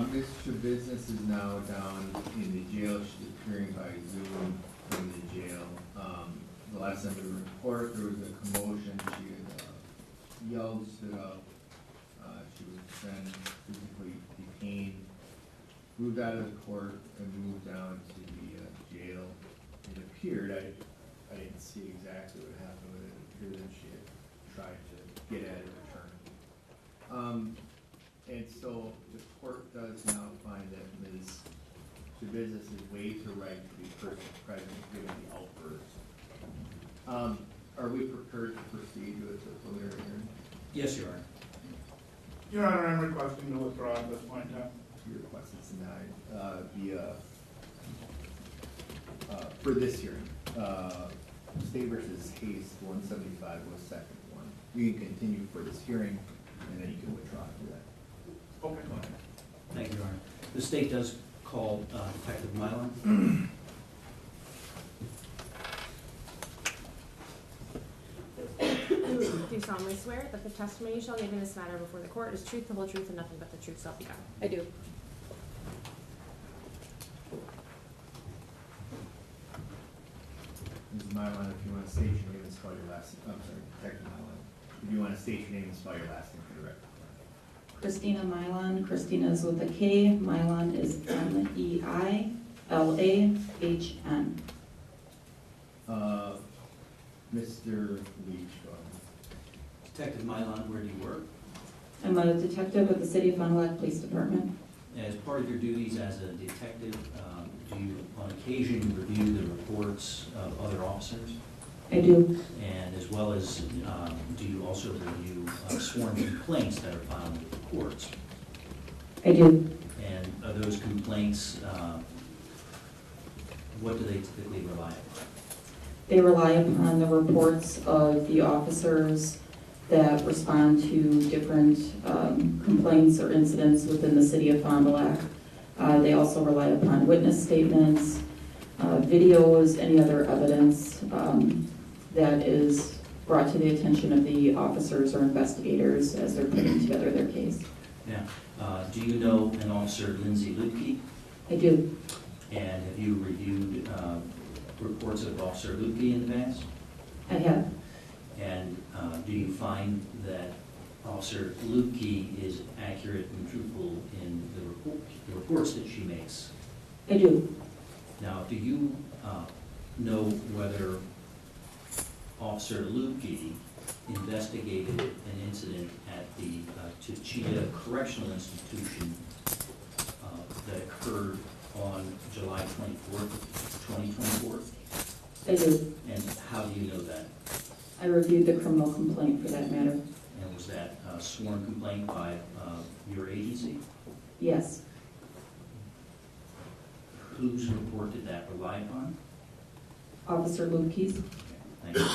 Ms. Schabusiness is now down in the jail. She's appearing by Zoom from the jail. The last time we report, there was a commotion. She had yelled, stood up. She was then physically detained, moved out of the court, and moved down to the jail. It appeared, I didn't see exactly what happened with it. It appeared that she had tried to get at her attorney. And so the court does now find that Ms. Schabusiness is waived her right to be present given the outburst. Are we prepared to proceed with the preliminary hearing? Yes, Your Honor. Your Honor, I'm requesting to withdraw at this point in time. Your request is denied for this hearing. State versus Hayes 175 was second one. You can continue for this hearing, and then you can withdraw after that. Okay. Thank you, Your Honor. The state does call Detective Milan. Do you solemnly swear that the testimony you shall give in this matter before the court is truth, the whole truth, and nothing but the truth, so help you God? I do. Ms. Milan, if you want to state your name and spell your last name, I'm sorry, Detective Milan. If you want to state your name and spell your last name for the record. Christina Milan. Christina is with a K. Milan is Meilahn. Mr. Leach, Detective Milan, where do you work? I'm a detective with the City of Fond du Lac Police Department. As part of your duties as a detective, do you on occasion review the reports of other officers? I do. And as well as, do you also review sworn complaints that are filed with the courts? I do. And are those complaints, what do they typically rely upon? They rely upon the reports of the officers that respond to different complaints or incidents within the City of Fond du Lac. They also rely upon witness statements, videos, any other evidence that is brought to the attention of the officers or investigators as they're putting together their case. Now, do you know an officer, Lindsay Lutke? I do. And have you reviewed reports of Officer Lutke in advance? I have. And do you find that Officer Lutke is accurate and truthful in the reports that she makes? I do. Now, do you know whether Officer Lutke investigated an incident at the Tuchita Correctional Institution that occurred on July 24th, 2024? I do. And how do you know that? I reviewed the criminal complaint for that matter. And was that a sworn complaint by your agency? Yes. Whose report did that rely upon? Officer Lutke's. Thank you.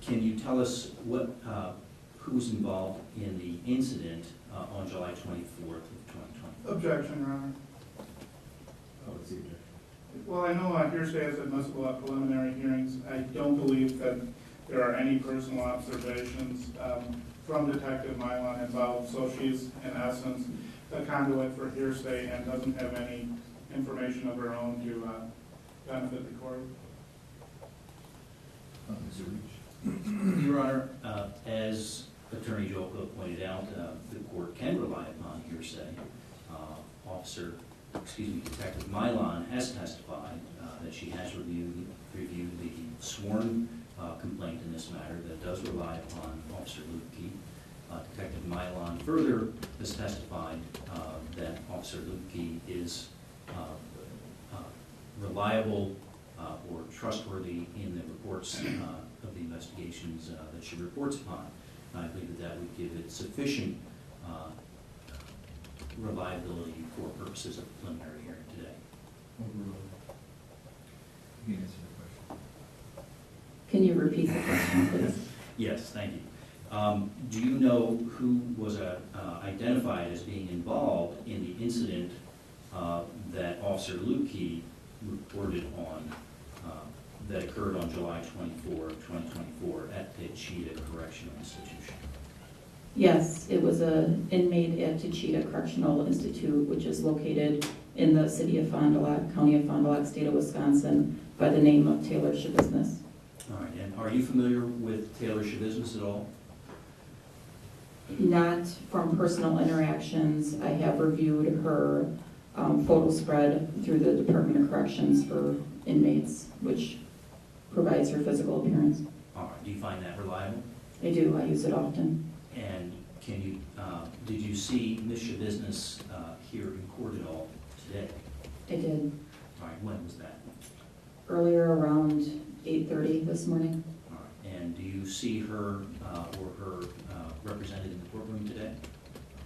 Can you tell us what, who's involved in the incident on July 24th of 2020? Objection, Your Honor. Oh, it's you. Well, I know hearsay is admissible at preliminary hearings. I don't believe that there are any personal observations from Detective Milan involved, so she's in essence a conduit for hearsay and doesn't have any information of her own to benefit the court. Mr. Leach. Your Honor, as Attorney Joko pointed out, the court can rely upon hearsay. Detective Milan has testified that she has reviewed the sworn complaint in this matter that does rely upon Officer Lutke. Detective Milan further has testified that Officer Lutke is reliable or trustworthy in the reports of the investigations that she reports upon. I believe that would give it sufficient reliability for purposes of the preliminary hearing today. Overruled. You can answer the question. Can you repeat the question, please? Yes, thank you. Do you know who was identified as being involved in the incident that Officer Lutke reported on that occurred on July 24, 2024 at the Tuchita Correctional Institution? Yes, it was an inmate at Tachita Correctional Institute, which is located in the city of Fond du Lac, county of Fond du Lac, state of Wisconsin, by the name of Taylor Schabusiness. All right, and are you familiar with Taylor Schabusiness at all? Not from personal interactions. I have reviewed her photo spread through the Department of Corrections for inmates, which provides her physical appearance. All right, do you find that reliable? I do, I use it often. And can you, did you see Ms. Schabusiness here in court at all today? I did. All right, when was that? Earlier around 8:30 this morning. All right, and do you see her or her represented in the courtroom today?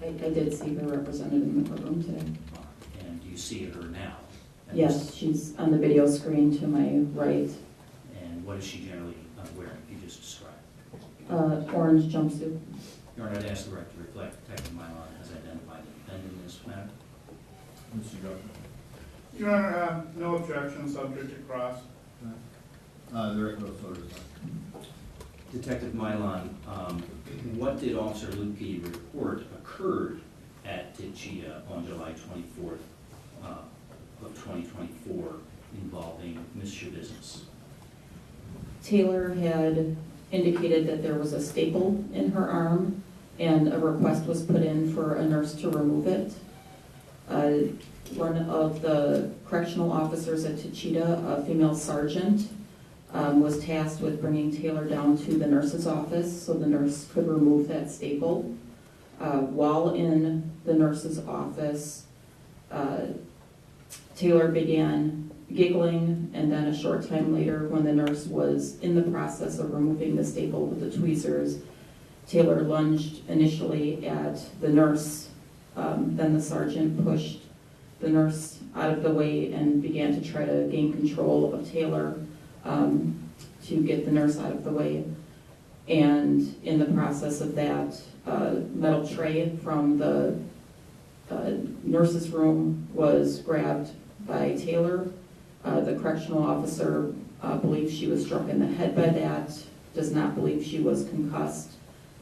I did see her represented in the courtroom today. All right, and do you see her now? Yes, she's on the video screen to my right. And what is she generally wearing? You just described. Orange jumpsuit. Your Honor, I'd ask the record to reflect Detective Mylon has identified the defendant in this matter. Mr. Joker? Your Honor, no objection, subject to cross. The record will so decide. Detective Mylon, what did Officer Lupke report occurred at Tachita on July 24th of 2024 involving Ms. Schabusiness? Taylor had indicated that there was a staple in her arm and a request was put in for a nurse to remove it. One of the correctional officers at Tachita, a female sergeant, was tasked with bringing Taylor down to the nurse's office so the nurse could remove that staple. While in the nurse's office, Taylor began giggling, and then a short time later, when the nurse was in the process of removing the staple with the tweezers, Taylor lunged initially at the nurse. Then the sergeant pushed the nurse out of the way and began to try to gain control of Taylor to get the nurse out of the way. And in the process of that, metal tray from the nurse's room was grabbed by Taylor. The correctional officer believes she was struck in the head by that, does not believe she was concussed,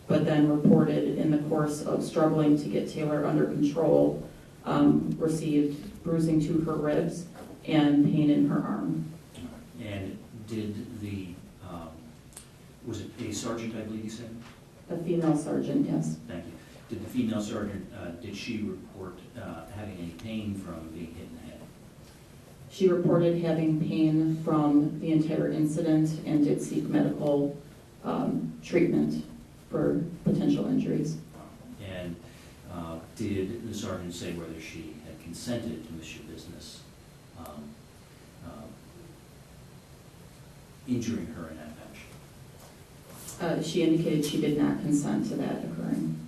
but then reported in the course of struggling to get Taylor under control, received bruising to her ribs and pain in her arm. And did the, was it a sergeant, I believe you said? A female sergeant, yes. Thank you. Did the female sergeant, did she report having any pain from being hit in the head? She reported having pain from the entire incident and did seek medical treatment for potential injuries. And did the sergeant say whether she had consented to Ms. Schabusiness injuring her in that fashion? She indicated she did not consent to that occurring.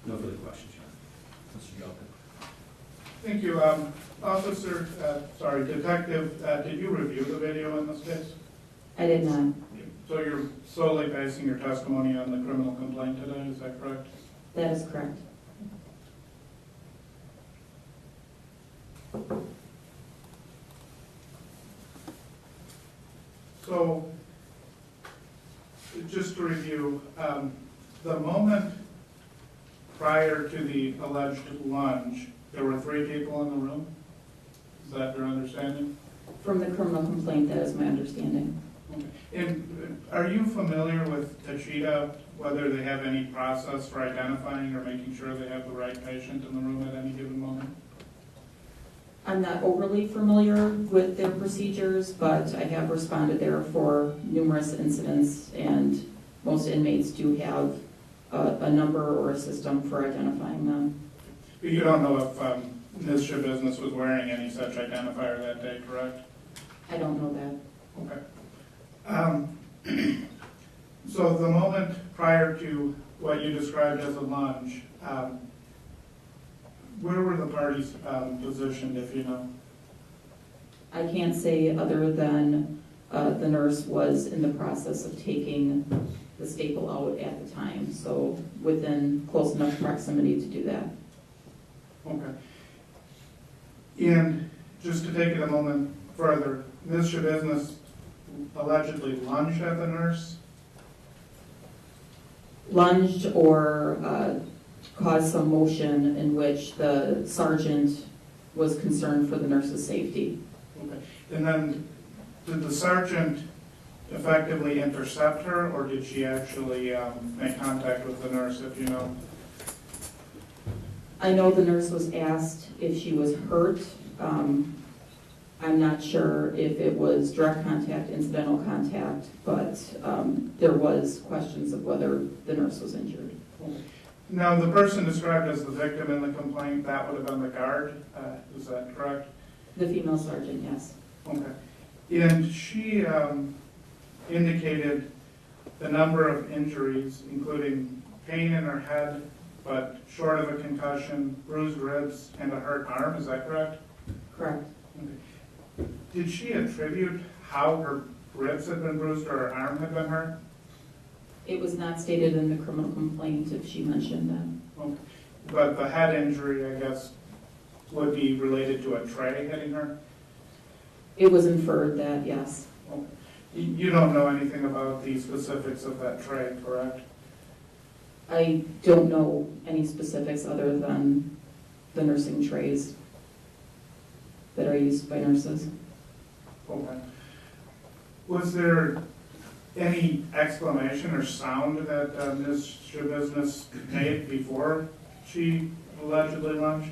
No further questions, Your Honor. Mr. Joker? Thank you. Detective, did you review the video in this case? I did not. So you're solely basing your testimony on the criminal complaint today, is that correct? That is correct. So, just to review, the moment prior to the alleged lunge, there were 3 people in the room? Is that your understanding? From the criminal complaint, that is my understanding. Okay. And are you familiar with Tachita, whether they have any process for identifying or making sure they have the right patient in the room at any given moment? I'm not overly familiar with their procedures, but I have responded there for numerous incidents, and most inmates do have a number or a system for identifying them. You don't know if Ms. Schabusiness was wearing any such identifier that day, correct? I don't know that. Okay. So the moment prior to what you described as a lunge, where were the parties positioned, if you know? I can't say other than the nurse was in the process of taking the staple out at the time, so within close enough proximity to do that. Okay. And just to take it a moment further, Ms. Schabusiness allegedly lunged at the nurse? Lunged or caused some motion in which the sergeant was concerned for the nurse's safety. Okay. And then, did the sergeant effectively intercept her, or did she actually make contact with the nurse, if you know? I know the nurse was asked if she was hurt. I'm not sure if it was direct contact, incidental contact, but there was questions of whether the nurse was injured. Now, the person described as the victim in the complaint, that would have been the guard, is that correct? The female sergeant, yes. Okay. And she indicated the number of injuries, including pain in her head, but short of a concussion, bruised ribs, and a hurt arm, is that correct? Correct. Okay. Did she attribute how her ribs had been bruised or her arm had been hurt? It was not stated in the criminal complaint if she mentioned that. Okay. But the head injury, I guess, would be related to a tray hitting her? It was inferred that, yes. Okay. You don't know anything about the specifics of that tray, correct? I don't know any specifics other than the nursing trays that are used by nurses. Okay. Was there any exclamation or sound that Ms. Schabusiness made before she allegedly lunged?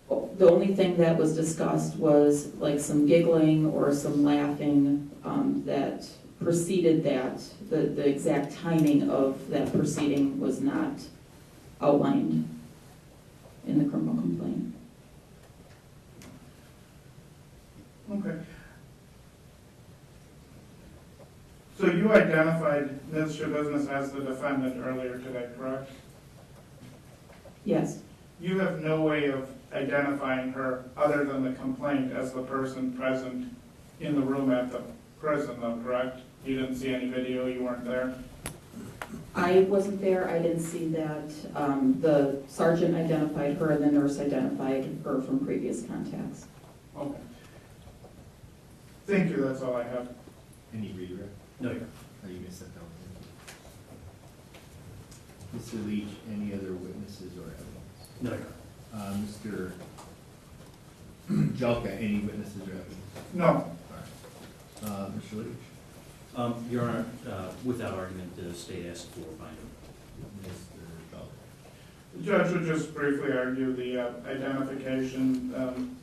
The only thing that was discussed was like some giggling or some laughing that preceded that. The exact timing of that proceeding was not outlined in the criminal complaint. Okay. So you identified Ms. Schabusiness as the defendant earlier today, correct? Yes, You have no way of identifying her other than the complaint as the person present in the room at the prison, though, correct? You didn't see any video, you weren't there? I wasn't there. I didn't see that. The sergeant identified her and the nurse identified her from previous contacts. Okay. Thank you, that's all I have. Any redirect? No, Your Oh, you missed that down. Mr. Leach, any other witnesses or evidence? No, Your Mr. Jelka, any witnesses or evidence? No. All right. Mr. Leach? Your Honor, without argument, the state asked for binder. Mr. Jelka? The judge would just briefly argue the identification.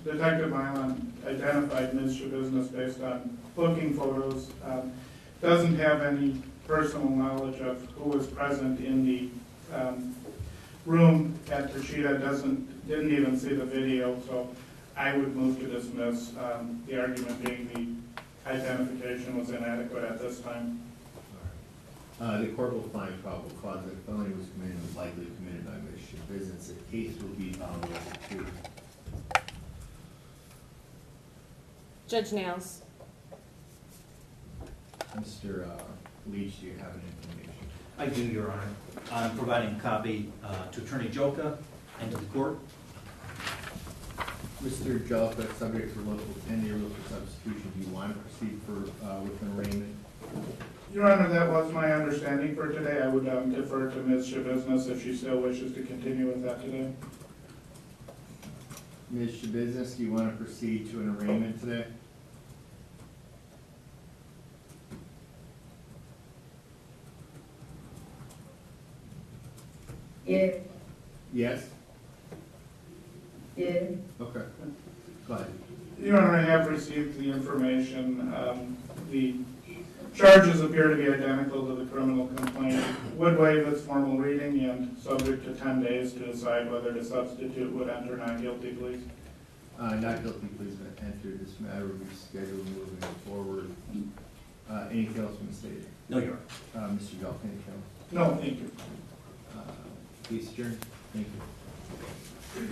Detective Milan identified Ms. Schabusiness based on booking photos. Doesn't have any personal knowledge of who was present in the room at Tashida, didn't even see the video, so I would move to dismiss, the argument being the identification was inadequate at this time. All right. The court will find probable cause that a felony was committed and was likely committed by Ms. Schabusiness. The case will be found to. Judge Nails. Mr. Leach, do you have any information? I do, Your Honor. I'm providing a copy to Attorney Joka and to the court. Mr. Jelka, subject for local tenure, rule for substitution, do you want to proceed with an arraignment? Your Honor, that was my understanding for today. I would defer to Ms. Schabusiness if she still wishes to continue with that today. Ms. Schabusiness, do you want to proceed to an arraignment today? Yeah, Yes? yeah. Okay. Go ahead. Your Honor, I have received the information. The charges appear to be identical to the criminal complaint. Would waive its formal reading and subject to 10 days to decide whether to substitute would enter not guilty pleas. Not guilty pleas but enter. This matter will be scheduled moving forward. Anything else from the state? No, Your Honor. Mr. Jelka, anything else? No, thank you. Case adjourned. Thank you.